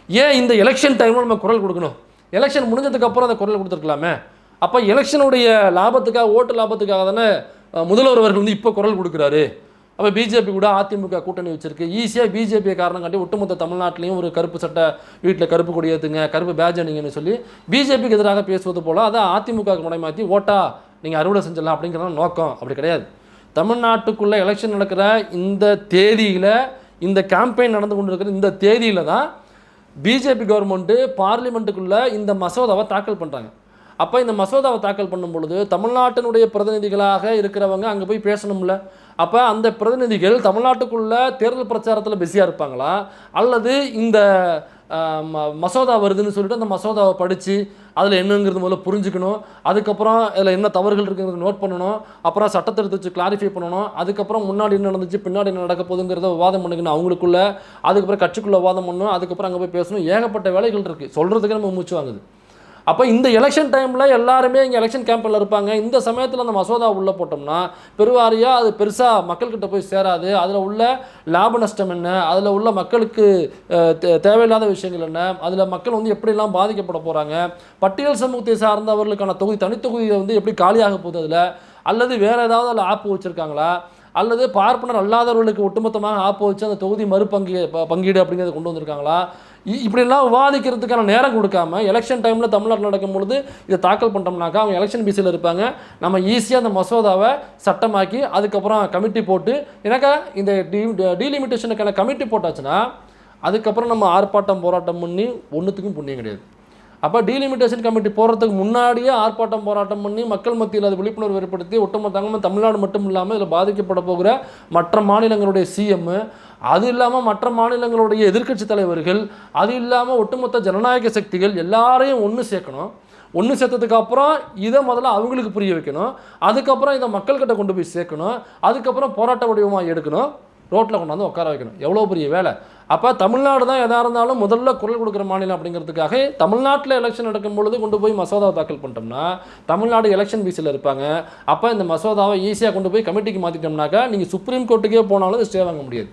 ஏன் இந்த எலெக்ஷன் டைமில் நம்ம குரல் கொடுக்கணும்? எலெக்ஷன் முடிஞ்சதுக்கப்புறம் அந்த குரல் கொடுத்துருக்கலாமே. அப்போ எலெக்ஷனுடைய லாபத்துக்காக, ஓட்டு லாபத்துக்காக தானே முதல்வர் அவர்கள் வந்து இப்போ குரல் கொடுக்குறாரு. அப்போ பிஜேபி கூட அதிமுக கூட்டணி வச்சிருக்கு, ஈஸியாக பிஜேபியை காரணம் காட்டி ஒட்டுமொத்த தமிழ்நாட்டிலையும் ஒரு கருப்பு சட்டை, வீட்டில் கருப்பு கொடி ஏற்றுங்க, கருப்பு பேட்ஜ் அணிங்கன்னு சொல்லி பிஜேபிக்கு எதிராக பேசுவது போல் அதை அதிமுக முனை மாற்றி ஓட்டா நீங்கள் அறுவடை செஞ்சிடலாம் அப்படிங்கிறத நோக்கம். அப்படி கிடையாது. தமிழ்நாட்டுக்குள்ளே எலெக்ஷன் நடக்கிற இந்த தேதியில், இந்த கேம்பெயின் நடந்து கொண்டு இருக்கிற இந்த தேதியில் தான் பிஜேபி கவர்மெண்ட்டு பார்லிமெண்ட்டுக்குள்ளே இந்த மசோதாவை தாக்கல் பண்ணுறாங்க. அப்போ இந்த மசோதாவை தாக்கல் பண்ணும் பொழுது தமிழ்நாட்டினுடைய பிரதிநிதிகளாக இருக்கிறவங்க அங்கே போய் பேசணும்ல. அப்போ அந்த பிரதிநிதிகள் தமிழ்நாட்டுக்குள்ளே தேர்தல் பிரச்சாரத்தில் பிஸியாக இருப்பாங்களா, அல்லது இந்த மசோதா வருதுன்னு சொல்லிட்டு அந்த மசோதாவை படித்து அதில் என்னங்கிறது முதல்ல புரிஞ்சுக்கணும், அதுக்கப்புறம் அதில் என்ன தவறுகள் இருக்குங்கிறது நோட் பண்ணணும், அப்புறம் சட்டத்தை எடுத்து வச்சு கிளாரிஃபை பண்ணணும், அதுக்கப்புறம் முன்னாடி என்ன நடந்துச்சு பின்னாடி என்ன நடக்க போகுதுங்கிறத விவாதம் பண்ணிக்கணும் அவங்களுக்குள்ள, அதுக்கப்புறம் கட்சிக்குள்ளே விவாதம் பண்ணணும், அதுக்கப்புறம் அங்கே போய் பேசணும். ஏகப்பட்ட வேலைகள் இருக்குது, சொல்கிறதுக்கு நம்ம மூச்சு வாங்குது. அப்போ இந்த எலெக்ஷன் டைமில் எல்லாருமே இங்கே எலெக்ஷன் கேம்பில் இருப்பாங்க. இந்த சமயத்தில் அந்த மசோதா உள்ளே போட்டோம்னா பெருவாரியாக அது பெருசாக மக்கள்கிட்ட போய் சேராது. அதில் உள்ள லாப நஷ்டம் என்ன, அதில் உள்ள மக்களுக்கு தேவையில்லாத விஷயங்கள் என்ன, அதில் மக்கள் வந்து எப்படிலாம் பாதிக்கப்பட போகிறாங்க, பட்டியல் சமூகத்தை சார்ந்தவர்களுக்கான தொகுதி தனித்தொகுதியை வந்து எப்படி காலியாக போகுது அதில், அல்லது வேறு ஏதாவது அதில் ஆப்பு வச்சுருக்காங்களா, அல்லது பார்ப்பனர் அல்லாதவர்களுக்கு ஒட்டுமொத்தமாக ஆப்பு வச்சு அந்த தொகுதி பங்கீடு அப்படிங்கிறத கொண்டு வந்திருக்காங்களா, இப்படிலாம் விவாதிக்கிறதுக்கான நேரம் கொடுக்காம எலெக்ஷன் டைமில் தமிழ்நாட்டில் நடக்கும் பொழுது இதை தாக்கல் பண்ணிட்டோம்னாக்கா அவங்க எலெக்ஷன் பிஸியில் இருப்பாங்க. நம்ம ஈஸியாக அந்த மசோதாவை சட்டமாக்கி அதுக்கப்புறம் கமிட்டி போட்டு, எனக்கா இந்த டீலிமிட்டேஷனுக்கான கமிட்டி போட்டாச்சுன்னா அதுக்கப்புறம் நம்ம ஆர்ப்பாட்டம் போராட்டம் பண்ணி ஒன்றுத்துக்கும் புண்ணியம் கிடையாது. அப்போ டீலிமிட்டேஷன் கமிட்டி போடுறதுக்கு முன்னாடியே ஆர்ப்பாட்டம் போராட்டம் பண்ணி மக்கள் மத்தியில் அது விழிப்புணர்வு ஏற்படுத்தி ஒட்டுமொத்தமாக தமிழ்நாடு மட்டும் இல்லாமல் இதில் பாதிக்கப்பட போகிற மற்ற மாநிலங்களுடைய சிஎம், அது இல்லாமல் மற்ற மாநிலங்களுடைய எதிர்க்கட்சி தலைவர்கள், அது இல்லாமல் ஒட்டுமொத்த ஜனநாயக சக்திகள் எல்லாரையும் ஒன்று சேர்க்கணும். ஒன்று சேர்த்ததுக்கு அப்புறம் இதை முதல்ல அவங்களுக்கு புரிய வைக்கணும், அதுக்கப்புறம் இதை மக்கள்கிட்ட கொண்டு போய் சேர்க்கணும், அதுக்கப்புறம் போராட்ட வடிவமாக எடுக்கணும், ரோட்டில் கொண்டாந்து உட்கார வைக்கணும். எவ்வளோ பெரிய வேலை. அப்போ தமிழ்நாடு தான் எதாக இருந்தாலும் முதல்ல குரல் கொடுக்குற மாநிலம் அப்படிங்கிறதுக்காக தமிழ்நாட்டில் எலெக்ஷன் நடக்கும் பொழுது கொண்டு போய் மசோதாவை தாக்கல் பண்ணிட்டோம்னா தமிழ்நாடு எலெக்ஷன் பிஸியில் இருப்பாங்க. அப்போ இந்த மசோதாவை ஈஸியாக கொண்டு போய் கமிட்டிக்கு மாற்றிட்டோம்னாக்கா நீங்கள் சுப்ரீம் கோர்ட்டுக்கே போனாலும் ஸ்டே வாங்க முடியாது.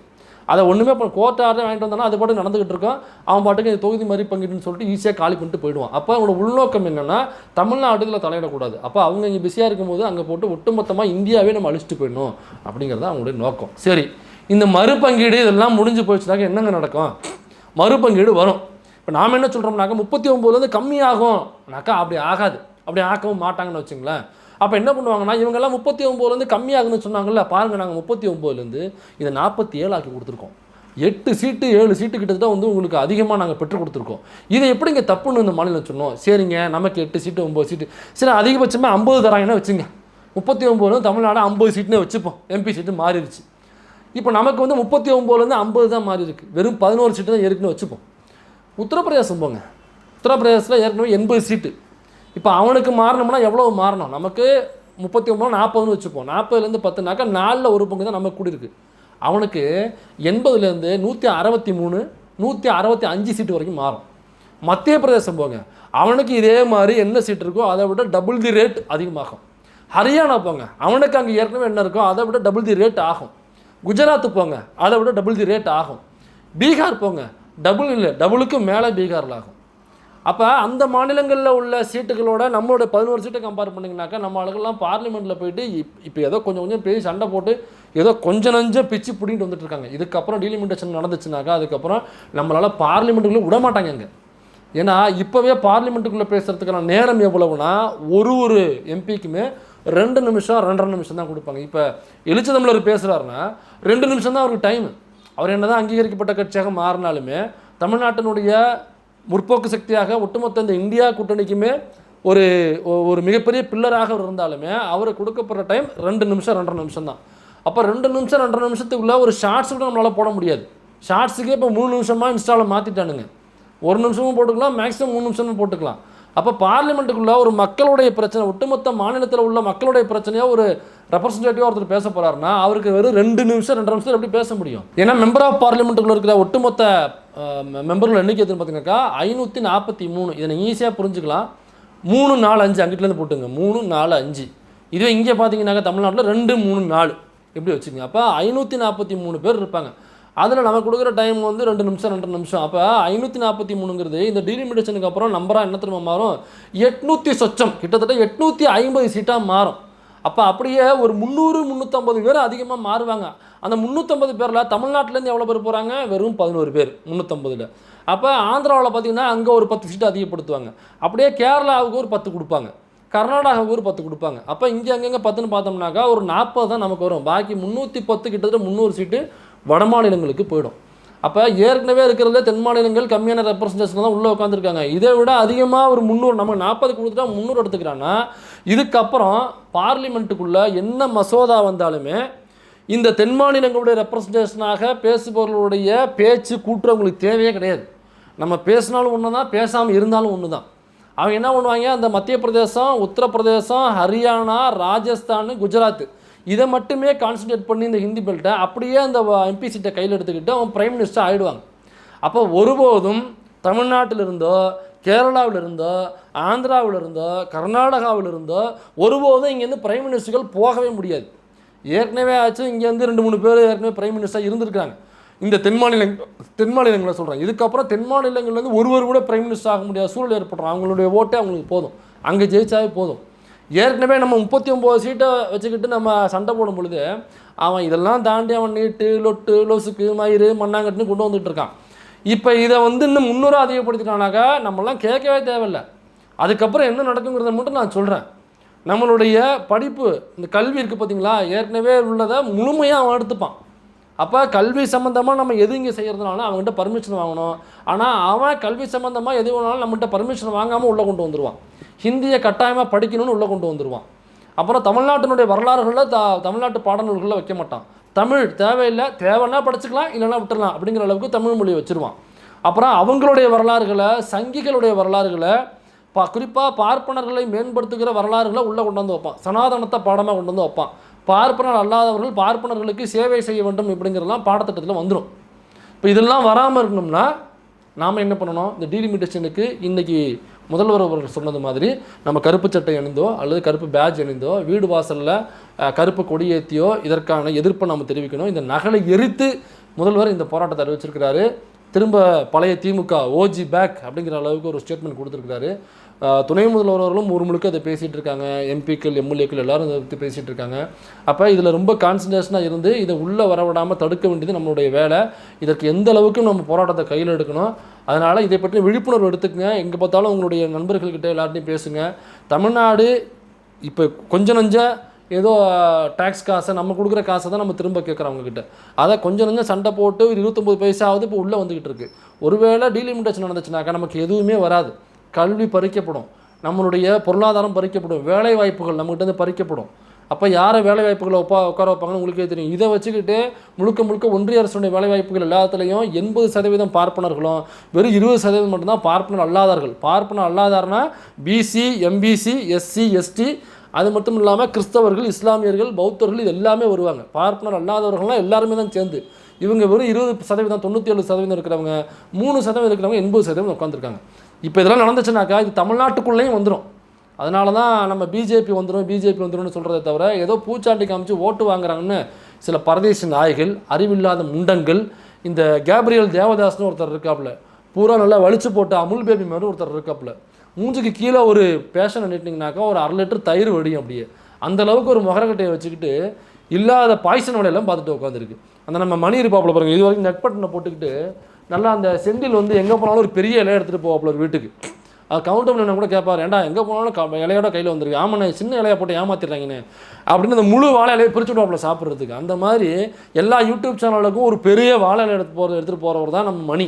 அதை ஒன்றுமே இப்போ கோர்ட் ஆர்டர் வாங்கிட்டு வந்தானா அது பாட்டு நடந்துகிட்டு இருக்கோம், அவன் பாட்டுக்கு இந்த தொகுதி மாதிரி பங்கிட்டுன்னு சொல்லிட்டு ஈஸியாக காலி பண்ணிட்டு போயிடுவான். அப்போ அவங்களோட உள்நோக்கம் என்னென்னா தமிழ்நாடு இதில் தலையிடக்கூடாது. அப்போ அவங்க இங்கே பிஸியாக இருக்கும்போது அங்கே போட்டு ஒட்டுமொத்தமாக இந்தியாவே நம்ம அழிச்சிட்டு போயிடணும் அப்படிங்கிறது அவங்களுடைய நோக்கம். சரி, இந்த மறுபங்கீடு இதெல்லாம் முடிஞ்சு போயிடுச்சுனாக்க என்னங்க நடக்கும்? மறுபங்கீடு வரும். இப்போ நாம் என்ன சொல்கிறோம்னாக்கா 39 கம்மியாகும்னாக்கா அப்படி ஆகாது, அப்படி ஆக்கவும் மாட்டாங்கன்னு வச்சுங்களேன். அப்போ என்ன பண்ணுவாங்கன்னா இவங்கெல்லாம் 39 கம்மியாகுன்னு சொன்னாங்கல்ல, பாருங்கள் நாங்கள் 39 இதை 47 ஆக்கி கொடுத்துருக்கோம். 8 சீட்டு 7 சீட்டு கிட்டத்தட்ட வந்து உங்களுக்கு அதிகமாக நாங்கள் பெற்றுக் கொடுத்துருக்கோம். இதை எப்படி இங்கே தப்புன்னு இந்த மாநிலம் சொன்னோம். சரிங்க, நமக்கு 8 சீட்டு 9 சீட்டு, சரி அதிகபட்சமாக 50 தராங்கன்னா வச்சுங்க. 39 தமிழ்நாடு 50 சீட்டுன்னு வச்சுப்போம். எம்பி சீட்டு மாறிடுச்சு. இப்போ நமக்கு வந்து 39 50 தான் மாறி இருக்குது, வெறும் 11 சீட்டு தான் ஏற்கனவே வச்சுப்போம். உத்தரப்பிரதேசம் போங்க, உத்தரப்பிரதேசத்தில் ஏற்கனவே 80 சீட்டு. இப்போ அவனுக்கு மாறணும்னா எவ்வளோ மாறணும்? நமக்கு 39 40ன்னு வச்சுப்போம். 40லேருந்து 10னாக்கா 4ல் ஒரு பங்கு தான் நமக்கு கூடியிருக்கு. அவனுக்கு 80லேருந்து 163 165 சீட்டு வரைக்கும் மாறும். மத்திய பிரதேசம் போங்க, அவனுக்கு இதே மாதிரி என்ன சீட் இருக்கோ அதை விட டபுள் தி ரேட் அதிகமாகும். ஹரியானா போங்க, அவனுக்கு அங்கே ஏற்கனவே என்ன இருக்கோ அதை விட டபுள் தி ரேட் ஆகும். குஜராத்து போங்க, அதை விட டபுள் தி ரேட் ஆகும். பீகார் போங்க, டபுள் இல்லை டபுளுக்கு மேலே பீகாரில் ஆகும். அப்போ அந்த மாநிலங்களில் உள்ள சீட்டுகளோட நம்மளோட 11 சீட்டை கம்பேர் பண்ணிங்கனாக்கா நம்ம ஆளுகள்லாம் பார்லிமெண்ட்டில் போயிட்டு இப்போ ஏதோ கொஞ்சம் பெரிய சண்டை போட்டு ஏதோ கொஞ்சம் பிச்சு பிடிங்கிட்டு வந்துட்டு இருக்காங்க. இதுக்கப்புறம் டீலிமிட்டேஷன் நடந்துச்சுனாக்கா அதுக்கப்புறம் நம்மளால் பார்லிமெண்ட்டுக்குள்ளே விட மாட்டாங்க அங்கே. ஏன்னா இப்போவே பார்லிமெண்ட்டுக்குள்ளே பேசுகிறதுக்கான நேரம் எவ்வளவுனா ஒரு எம்பிக்குமே 2 நிமிஷம் 2.5 நிமிஷம் தான் கொடுப்பாங்க. இப்போ எழுச்சி தமிழர் பேசுகிறாருன்னா 2 நிமிஷம் தான் அவருக்கு டைமு. அவர் என்ன தான் அங்கீகரிக்கப்பட்ட கட்சியாக மாறினாலுமே தமிழ்நாட்டினுடைய முற்போக்கு சக்தியாக ஒட்டுமொத்த இந்த இந்தியா கூட்டணிக்குமே ஒரு மிகப்பெரிய பில்லராக இருந்தாலுமே அவருக்கு கொடுக்கப்படுற டைம் 2 நிமிஷம் 2.5 நிமிஷம் தான். அப்போ 2 நிமிஷம் 2.5 நிமிஷத்துக்குள்ளே ஒரு ஷார்ட்ஸ் கூட நம்மளால் போட முடியாது. ஷார்ட்ஸுக்கே இப்போ 3 நிமிஷமாக இன்ஸ்டாவில் மாற்றிட்டானுங்க. 1 நிமிஷமும் போட்டுக்கலாம், மேக்ஸிமம் 3 நிமிஷமும் போட்டுக்கலாம். அப்போ பார்லிமெண்ட்டுக்குள்ளே ஒரு மக்களுடைய பிரச்சனை, ஒட்டுமொத்த மாநிலத்தில் உள்ள மக்களுடைய பிரச்சனையாக ஒரு ரெப்ரஸன்டேட்டிவாக ஒருத்தர் பேச போகிறாருன்னா அவருக்கு வெறும் 2 நிமிஷம் 2.5 நிமிஷம் எப்படி பேச முடியும்? ஏன்னா மெம்பர் ஆஃப் பார்லிமெண்ட்டுக்குள்ளே இருக்கிற ஒட்டுமொத்த மெம்பர்கள் எண்ணிக்கை எதுன்னு பார்த்தீங்கன்னாக்கா 543. இதை நீங்கள் ஈஸியாக புரிஞ்சுக்கலாம். 3 4 5 அங்கிட்டிலேருந்து போட்டுங்க, 3 4 5. இதுவே இங்கே பார்த்தீங்கன்னாக்கா தமிழ்நாட்டில் 2 3 4 எப்படி வச்சுக்கோங்க. அப்போ 543 பேர் இருப்பாங்க. அதில் நமக்கு கொடுக்குற டைம் வந்து 2 நிமிஷம் 2.5 நிமிஷம். அப்போ 543ங்கிறது இந்த டீலிமிட்டேஷனுக்கு அப்புறம் நம்பராக என்ன திரும்ப மாறும்? 800 சொச்சம், கிட்டத்தட்ட 850 சீட்டாக மாறும். அப்போ அப்படியே ஒரு 300 350 பேர் அதிகமாக மாறுவாங்க. அந்த 350 பேரில் தமிழ்நாட்டிலேருந்து எவ்வளோ பேர் போகிறாங்க? வெறும் 11 பேர் 350ல். அப்போ ஆந்திராவில் பார்த்திங்கன்னா அங்கே ஒரு 10 சீட்டு அதிகப்படுத்துவாங்க. அப்படியே கேரளாவுக்கு ஒரு 10 கொடுப்பாங்க. கர்நாடகாவுக்கு ஒரு 10 கொடுப்பாங்க. அப்போ இங்கே அங்கங்கே 10ன்னு பார்த்தோம்னாக்கா ஒரு 40 தான் நமக்கு வரும். பாக்கி 310 கிட்டத்தட்ட 300 சீட்டு வட மாநிலங்களுக்கு போயிடும். அப்போ ஏற்கனவே இருக்கிறதுல தென் மாநிலங்கள் கம்மியான ரெப்ரஸன்டேஷன் தான் உள்ளே உட்காந்துருக்காங்க. இதை விட அதிகமாக ஒரு 300 நம்ம 40 கொடுத்துட்டா 300 எடுத்துக்கிறான்னா இதுக்கப்புறம் பார்லிமெண்ட்டுக்குள்ளே என்ன மசோதா வந்தாலுமே இந்த தென் மாநிலங்களுடைய ரெப்ரஸன்டேஷனாக பேசுபவர்களுடைய பேச்சு கூட்டுறவங்களுக்கு தேவையே கிடையாது. நம்ம பேசினாலும் ஒன்று தான், பேசாமல் இருந்தாலும் ஒன்று தான். அவங்க என்ன பண்ணுவாங்க, அந்த மத்திய பிரதேசம், உத்தரப்பிரதேசம், ஹரியானா, ராஜஸ்தான், குஜராத் இதை மட்டுமே கான்சன்ட்ரேட் பண்ணி இந்த ஹிந்தி பெல்ட்டை அப்படியே அந்த எம்பி சீட்டை கையில் எடுத்துக்கிட்டு அவன் பிரைம் மினிஸ்டர் ஆகிடுவாங்க. அப்போ ஒருபோதும் தமிழ்நாட்டிலிருந்தோ, கேரளாவிலிருந்தோ, ஆந்திராவிலிருந்தோ, கர்நாடகாவிலிருந்தோ ஒருபோதும் இங்கேருந்து பிரைம் மினிஸ்டர்கள் போகவே முடியாது. ஏற்கனவே ஆச்சு இங்கேருந்து 2-3 பேர் ஏற்கனவே பிரைம் மினிஸ்டர் இருந்திருக்காங்க. இந்த தென் மாநிலங்களை சொல்கிறாங்க. இதுக்கப்புறம் தென் மாநிலங்கள்லேருந்து ஒருவர் கூட பிரைம் மினிஸ்டர் ஆக முடியாத சூழல் ஏற்படுறோம். அவங்களுடைய ஓட்டே அவங்களுக்கு போதும், அங்கே ஜெயிச்சாவே போதும். ஏற்கனவே நம்ம 39 சீட்டை வச்சுக்கிட்டு நம்ம சண்டை போடும் பொழுது அவன் இதெல்லாம் தாண்டி அவன் நீட்டு, லொட்டு, லொசுக்கு, மயிறு, மண்ணாங்கட்டுன்னு கொண்டு வந்துட்டு இருக்கான். இப்போ இதை இன்னும் 300 அதிகப்படுத்திட்டானாக்கா நம்மளாம் கேட்கவே தேவையில்லை. அதுக்கப்புறம் என்ன நடக்குங்கிறத மட்டும் நான் சொல்கிறேன். நம்மளுடைய படிப்பு, இந்த கல்வி இருக்குது பார்த்தீங்களா, ஏற்கனவே உள்ளதை முழுமையாக அவன் எடுத்துப்பான். அப்போ கல்வி சம்மந்தமாக நம்ம எது இங்கே செய்கிறதுனாலும் அவங்ககிட்ட பர்மிஷன் வாங்கணும். ஆனால் அவன் கல்வி சம்மந்தமாக எது வேணாலும் நம்மகிட்ட பர்மிஷன் வாங்காமல் உள்ளே கொண்டு வந்துடுவான். ஹிந்தியை கட்டாயமாக படிக்கணும்னு உள்ளே கொண்டு வந்துடுவான். அப்புறம் தமிழ்நாட்டினுடைய வரலாறுகளில் தமிழ்நாட்டு பாடநூல்களில் வைக்க மாட்டான். தமிழ் தேவையில்லை, தேவைன்னா படிச்சுக்கலாம், இல்லைன்னா விட்டுடலாம் அப்படிங்கிற அளவுக்கு தமிழ் மொழியை வச்சுருவான். அப்புறம் அவங்களுடைய வரலாறுகளை, சங்கிகளுடைய வரலாறுகளை, குறிப்பாக பார்ப்பனர்களை மேம்படுத்துகிற வரலாறுகளை உள்ளே கொண்டு வந்து வைப்பான். சனாதனத்தை பாடமாக கொண்டு வந்து வைப்பான். பார்ப்பனர் அல்லாதவர்கள் பார்ப்பனர்களுக்கு சேவை செய்ய வேண்டும் இப்படிங்கிறதெல்லாம் பாடத்திட்டத்தில் வந்துடும். இப்போ இதெல்லாம் வராமல் இருக்கணும்னா நாம் என்ன பண்ணணும், இந்த டீலிமிட்டேஷனுக்கு இன்றைக்கி முதல்வர் அவர்கள் சொன்னது மாதிரி நம்ம கருப்பு சட்டை அணிந்தோ அல்லது கருப்பு பேட்ஜ் அணிந்தோ வீடு வாசலில் கருப்பு கொடியேற்றியோ இதற்கான எதிர்ப்பை நம்ம தெரிவிக்கணும். இந்த நகலை எரித்து முதல்வர் இந்த போராட்டத்தை அறிவிச்சிருக்கிறாரு. திரும்ப பழைய திமுக ஓஜி பேக் அப்படிங்கிற அளவுக்கு ஒரு ஸ்டேட்மெண்ட் கொடுத்துருக்காரு. துணை முதல்வர்களும் ஒரு முழுக்க அதை பேசிகிட்டு இருக்காங்க. எம்பிக்கள், எம்எல்ஏக்கள் எல்லாரும் அதை பற்றி பேசிகிட்டு இருக்காங்க. அப்போ இதில் ரொம்ப கான்சன்ட்ரேஷனாக இருந்து இதை உள்ளே வரவிடாமல் தடுக்க வேண்டியது நம்மளுடைய வேலை. இதற்கு எந்த அளவுக்கு நம்ம போராட்டத்தை கையில் எடுக்கணும். அதனால் இதை பற்றி விழிப்புணர்வு எடுத்துக்கங்க. எங்கே பார்த்தாலும் உங்களுடைய நண்பர்கள்கிட்ட எல்லார்ட்டையும் பேசுங்க. தமிழ்நாடு இப்போ கொஞ்சம் நஞ்ச ஏதோ டேக்ஸ் காசை நம்ம கொடுக்குற காசை தான் நம்ம திரும்ப கேட்குறோம் அவங்கக்கிட்ட. அதை கொஞ்சம் கொஞ்சம் சண்டை போட்டு 29 பைசாவது இப்போ உள்ளே வந்துக்கிட்டு இருக்குது. ஒருவேளை டீலிமிட்டேஷன் நடந்துச்சுனாக்கா நமக்கு எதுவுமே வராது. கல்வி பறிக்கப்படும், நம்மளுடைய பொருளாதாரம் பறிக்கப்படும், வேலை வாய்ப்புகள் நம்மகிட்ட பறிக்கப்படும். அப்போ யாரை வேலை வாய்ப்புகளை உட்கார வைப்பாங்கன்னு உங்களுக்கே தெரியும். இதை வச்சுக்கிட்டு முழுக்க ஒன்றிய அரசுடைய வேலை வாய்ப்புகள் எல்லாத்துலேயும் 80% பார்ப்பனர்களும் வெறும் 20% மட்டும்தான் பார்ப்பனர் அல்லாதார்கள். பார்ப்பனர் அல்லாதார்னா பிசி, எம்பிசி, எஸ்சி, எஸ்டி, அது மட்டும் இல்லாமல் கிறிஸ்தவர்கள், இஸ்லாமியர்கள், பௌத்தர்கள் இது எல்லாமே வருவாங்க. பார்ப்பனர் அல்லாதவர்கள்லாம் எல்லாருமே தான் சேர்ந்து. இவங்க வெறும் 20%, 97% இருக்கிறவங்க, 3% இருக்கிறவங்க 80% உட்காந்துருக்காங்க. இப்போ இதெல்லாம் நடந்துச்சுனாக்கா இது தமிழ்நாட்டுக்குள்ளேயும் வந்துடும். அதனால தான் நம்ம பிஜேபி வந்துடும்னு சொல்கிறத தவிர ஏதோ பூச்சாண்டி காமிச்சு ஓட்டு வாங்குறாங்கன்னு சில பரதேசி நாய்கள், அறிவில்லாத முண்டங்கள். இந்த கேப்ரியல் தேவதாஸ்னு ஒருத்தர் இருக்காப்புல, பூரா நல்லா வலிச்சு போட்ட அமுல் பேபி மாதிரி ஒருத்தர் இருக்காப்புல. மூஞ்சுக்கு கீழே ஒரு பேஷனை நீட்டினீங்கனாக்கா ஒரு 1/2 லிட்டர் தயிர் வெடியும். அப்படியே அந்தளவுக்கு ஒரு முகரக்கட்டையை வச்சுக்கிட்டு இல்லாத பாய்சன் வலையெல்லாம் பார்த்துட்டு உட்காந்துருக்கு. அந்த நம்ம மணி இருப்பாப்புல பாருங்கள், இது வரைக்கும் நெக் பட்டனை போட்டுக்கிட்டு நல்லா அந்த செந்தில் எங்கே போனாலும் ஒரு பெரிய இலையை எடுத்துகிட்டு போவாப்புல ஒரு வீட்டுக்கு. அது கவுண்டபிள் என்ன கூட கேட்பார், ஏன்டா எங்கே போனாலும் இலையோட கையில் வந்துருக்கு, ஆமாண்ணே சின்ன இலையை போட்டு ஏமாத்திடுறாங்கன்னு அப்படின்னு அந்த முழு வாழை இலையை பிரிச்சு விடுவாப்புல சாப்பிட்றதுக்கு. அந்த மாதிரி எல்லா யூடியூப் சேனலுக்கும் ஒரு பெரிய வாழை இலை எடுத்துகிட்டு போகிறவர் தான் நம்ம மணி.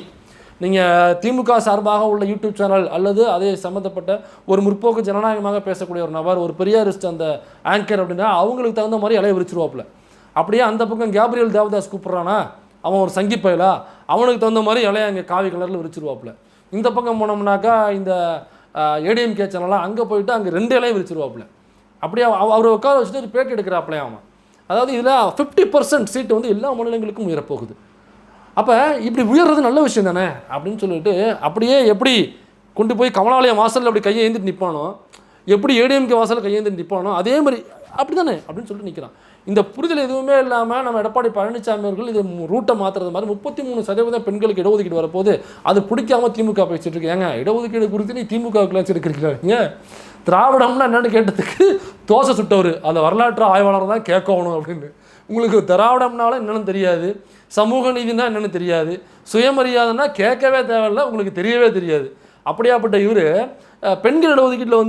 நீங்கள் திமுக சார்பாக உள்ள யூடியூப் சேனல் அல்லது அதே சம்மந்தப்பட்ட ஒரு முற்போக்கு ஜனநாயகமாக பேசக்கூடிய ஒரு நபர், ஒரு பெரியாரிஸ்ட் அந்த ஆங்கர் அப்படின்னா அவங்களுக்கு தகுந்த மாதிரி இலையை விரிச்சிருவாப்புல. அப்படியே அந்த பக்கம் கேப்ரியல் தேவதாஸ் கூப்பிட்றானா, அவன் ஒரு சங்கி பயலா, அவனுக்கு தகுந்த மாதிரி இலையை அங்கே காவி கலரில் விரிச்சிருவாப்புல. இந்த பக்கம் போனோம்னாக்கா இந்த ஏடிஎம்கே சேனலாக அங்கே போயிட்டு அங்கே 2 இலையை விரிச்சிருவாப்புல. அப்படியே அவர் உட்கார வச்சுட்டு ஒரு பேட்டி எடுக்கிறாப்புலையே அவன். அதாவது இதில் 50% சீட்டு எல்லா மாநிலங்களுக்கும் உயரப்போகுது. அப்போ இப்படி உயர்றது நல்ல விஷயம் தானே அப்படின்னு சொல்லிட்டு அப்படியே எப்படி கொண்டு போய் கமலாலயம் வாசலில் அப்படி கையை ஏந்திட்டு நிற்பானோ, எப்படி ஏடிஎம்கே வாசலில் கையை ஏந்திட்டு நிற்பானோ அதே மாதிரி அப்படி தானே அப்படின்னு சொல்லிட்டு நிற்கிறான். இந்த புரிதல் எதுவுமே இல்லாமல் நம்ம எடப்பாடி பழனிசாமி அவர்கள் இது ரூட்டை மாற்றுறது மாதிரி 33% பெண்களுக்கு இடஒதுக்கீடு வரப்போது அது பிடிக்காம திமுக பேசிட்டு இருக்கு. ஏங்க இடஒதுக்கீடு குறித்து நீ திமுகவுக்குலாம் எடுக்கிறீங்க, திராவிடம்னா என்னென்னு கேட்டதுக்கு தோசை சுட்டவர் அந்த வரலாற்று ஆய்வாளர் தான் கேட்கணும் அப்படின்னு. உங்களுக்கு திராவிடம்னாலும் என்னென்னு தெரியாது, சமூக நீதினா என்னென்னு தெரியாது, சுயமரியாதைன்னா கேட்கவே தேவையில்லை, உங்களுக்கு தெரியவே தெரியாது. அப்படியாப்பட்ட இவர் பெண்கள் இடஒதுக்கீட்டில்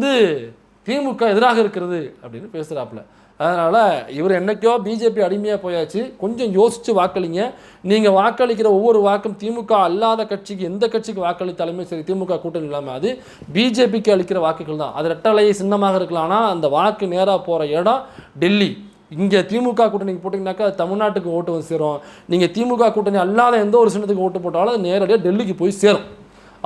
திமுக எதிராக இருக்கிறது அப்படின்னு பேசுகிறாப்புல. அதனால் இவர் என்னைக்கோ பிஜேபி அடிமையாக போயாச்சு. கொஞ்சம் யோசித்து வாக்களிங்க. நீங்கள் வாக்களிக்கிற ஒவ்வொரு வாக்கும் திமுக அல்லாத கட்சிக்கு, எந்த கட்சிக்கு வாக்களித்தாலுமே சரி, திமுக கூட்டணி இல்லாமல் அது பிஜேபிக்கு அளிக்கிற வாக்குகள் தான். அது ரெட்டலை சின்னமாக இருக்கலாம். ஆனால் அந்த வாக்கு நேராக போகிற இடம் டெல்லி. இங்கே திமுக கூட்டணிக்கு போட்டிங்கனாக்கா அது தமிழ்நாட்டுக்கு ஓட்டு வந்து சேரும். நீங்கள் திமுக கூட்டணி அல்லாத எந்த ஒரு சின்னத்துக்கு ஓட்டு போட்டாலும் அது நேரடியாக டெல்லிக்கு போய் சேரும்.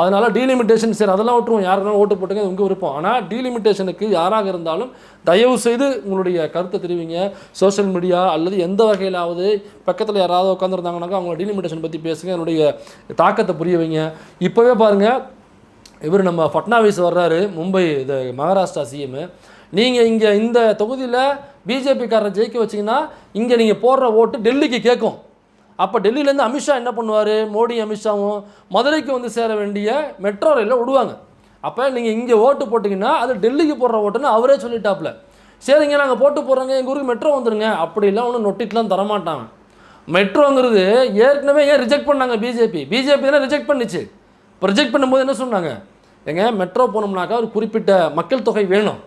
அதனால் டீலிமிட்டேஷன் சரி அதெல்லாம் விட்டுருவோம், யாருனாலும் ஓட்டு போட்டுங்க, அது உங்கள் விருப்பம். ஆனால் டீலிமிட்டேஷனுக்கு யாராக இருந்தாலும் தயவு செய்து உங்களுடைய கருத்தை தெரிவிங்க. சோஷியல் மீடியா அல்லது எந்த வகையிலாவது பக்கத்தில் யாராவது உட்காந்துருந்தாங்கனாக்கா அவங்கள டீலிமிட்டேஷன் பற்றி பேசுங்க, என்னுடைய தாக்கத்தை புரிய வைங்க. இப்போவே பாருங்கள், இவர் நம்ம ஃபட்னாவிஸ் வர்றாரு, மும்பை இது மகாராஷ்டிரா சிஎம். நீங்கள் இங்கே இந்த தொகுதியில் பிஜேபிக்காரரை ஜெயிக்க வச்சிங்கன்னா இங்கே நீங்கள் போடுற ஓட்டு டெல்லிக்கு கேட்கும். அப்போ டெல்லியிலேருந்து அமித்ஷா என்ன பண்ணுவார், மோடி அமித்ஷாவும் மதுரைக்கு வந்து சேர வேண்டிய மெட்ரோ ரயிலில் விடுவாங்க. அப்போ நீங்கள் இங்கே ஓட்டு போட்டிங்கன்னா அது டெல்லிக்கு போடுற ஓட்டுன்னு அவரே சொல்லிட்டாப்புல. சரிங்க நாங்கள் போட்டு போடுறோங்க, எங்கள் ஊருக்கு மெட்ரோ வந்துடுங்க, அப்படிலாம் ஒன்றும் நொட்டிட்டுலாம் தரமாட்டாங்க. மெட்ரோங்கிறது ஏற்கனவே ஏன் ரிஜெக்ட் பண்ணாங்க பிஜேபி தானே ரிஜெக்ட் பண்ணிச்சு. இப்போ ரிஜெக்ட் பண்ணும்போது என்ன சொன்னாங்க, எங்க மெட்ரோ போனோம்னாக்கா ஒரு குறிப்பிட்ட மக்கள் தொகை வேணும்.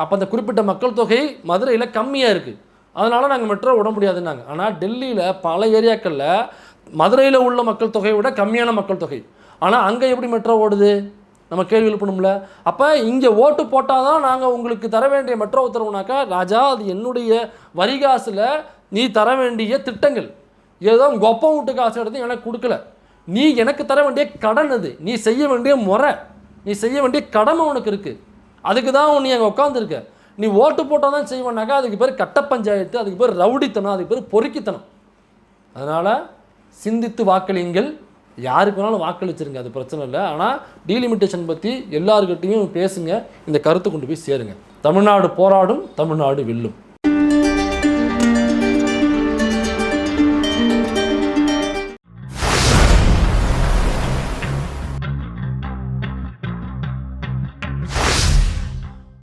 அப்போ அந்த குறிப்பிட்ட மக்கள் தொகை மதுரையில் கம்மியாக இருக்குது, அதனால் நாங்கள் மெட்ரோ விட முடியாதுன்னாங்க. ஆனால் டெல்லியில் பல ஏரியாக்களில் மதுரையில் உள்ள மக்கள் தொகையை விட கம்மியான மக்கள் தொகை. ஆனால் அங்கே எப்படி மெட்ரோ ஓடுது, நம்ம கேள்வி எழுப்பணும்ல. அப்போ இங்கே ஓட்டு போட்டால் தான் நாங்கள் உங்களுக்கு தர வேண்டிய மெட்ரோ உத்தரவுனாக்கா, ராஜா அது என்னுடைய வரிகாசில் நீ தர வேண்டிய திட்டங்கள், ஏதோ உங்கள் ஒப்பம் வீட்டு காசு எடுத்து எனக்கு கொடுக்கல, நீ எனக்கு தர வேண்டிய கடன், அது நீ செய்ய வேண்டிய முறை, நீ செய்ய வேண்டிய கடமை உனக்கு இருக்குது. அதுக்கு தான் நீ அங்கே உட்காந்துருக்க. நீ ஓட்டு போட்டால் தான் செய்வேன்னாக்கா அதுக்கு பேர் கட்ட பஞ்சாயத்து, அதுக்கு பேர் ரவுடித்தனம், அதுக்கு பேர் பொறுக்கித்தனம். அதனால் சிந்தித்து வாக்களியுங்கள். யாருக்கு வேணாலும் வாக்களிச்சிருங்க, அது பிரச்சனை இல்லை. ஆனால் டீலிமிட்டேஷன் பற்றி எல்லாருக்கிட்டையும் பேசுங்க, இந்த கருத்தை கொண்டு போய் சேருங்க. தமிழ்நாடு போராடும், தமிழ்நாடு வெல்லும்.